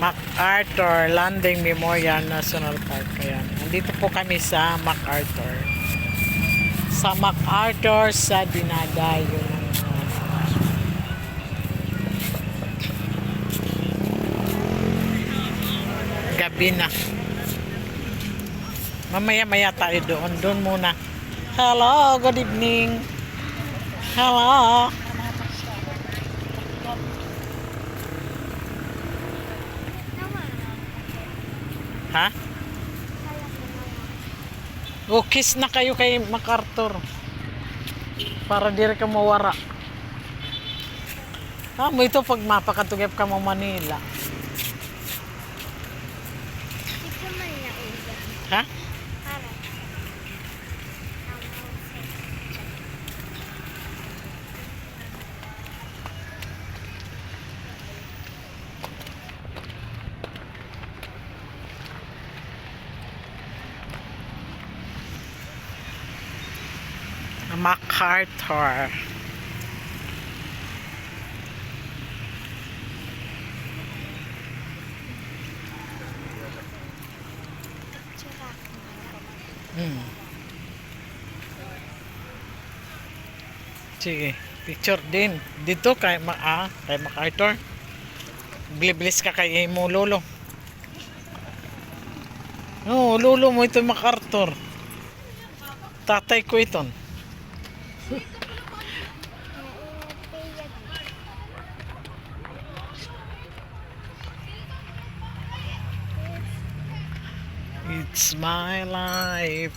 MacArthur Landing Memorial National Park. Ayan. Nandito po kami sa MacArthur. Sa MacArthur sa Dinadayo ng gabi na. Mamaya-maya tayo doon. Doon muna. Hello, good evening. Hello. Ha? O, kiss na kayo kay MacArthur. Para dire ka mawara. Ha, mo ito pag mapakatugap ka mo Manila. Ha? MacArthur. Sige, picture din. Dito kay MacArthur. Bilis ka kay mo lolo. No, lolo mo ito MacArthur. Tatay ko ito. It's my life.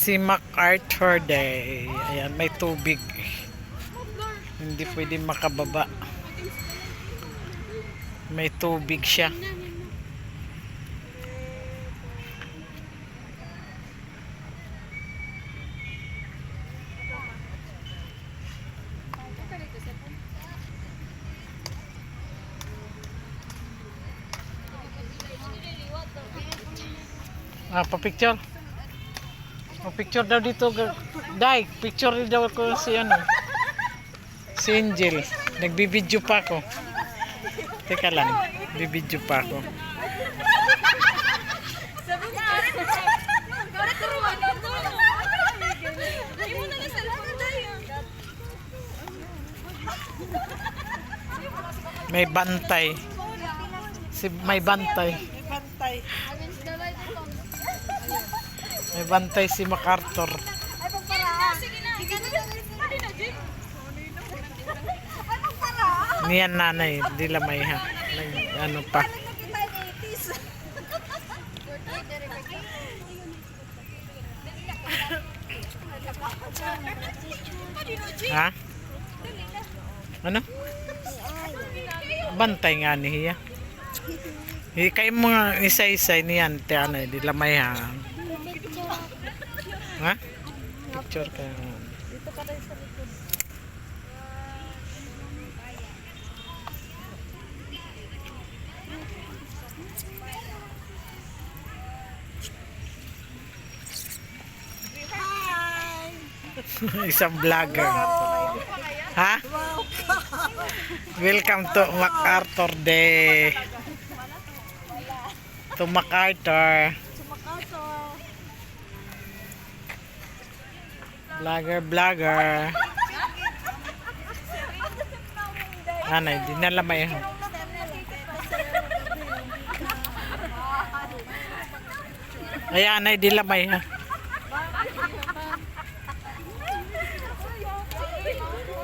Si MacArthur Day. Ayan, may tubig. Hindi pwede makababa. May tubig siya. Pa-picture. Picture daw dito. Dai, picture daw ko si ano. Si Angel. Nagbibideo pa ako. Teka lang. Bibideo pa ako. May bantay. May bantay. May bantay si MacArthur. Niyan nanay, di lamay ha. Ano pa? Ha? Ano? Bantay nga niya. Kay mga isa-isa niyan, te ano, di lamay ha. Ha? Picture ka. Dito ka tayo sa likod. Isang vlogger. Ha? Welcome to MacArthur Day. To MacArthur. Vlogger. Anay, di nalamay ha. Ay, anay, di lamay ha.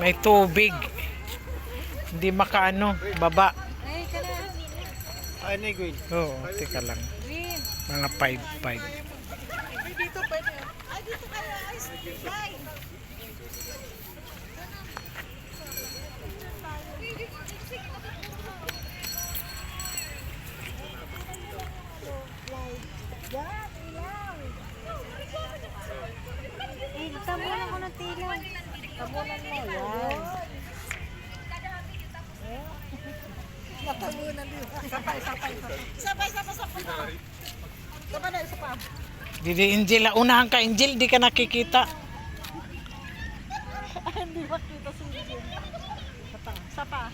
May tubig. Hindi makaano, baba. Ay, na green. Oo, teka lang. Mga 5-5. Dito pwede. Ay, dito kayo. Ay, tabunan mo ng tilaw. Tabunan mo. Yan. Katalunan din. Sabay. Sabay. Sabay na, isa pa. Didi Angel, unahan ka Angel, di ka nakikita. Hindi makita si Jim. Isa pa.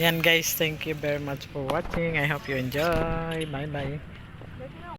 Yan guys, thank you very much for watching. I hope you enjoy. Bye bye.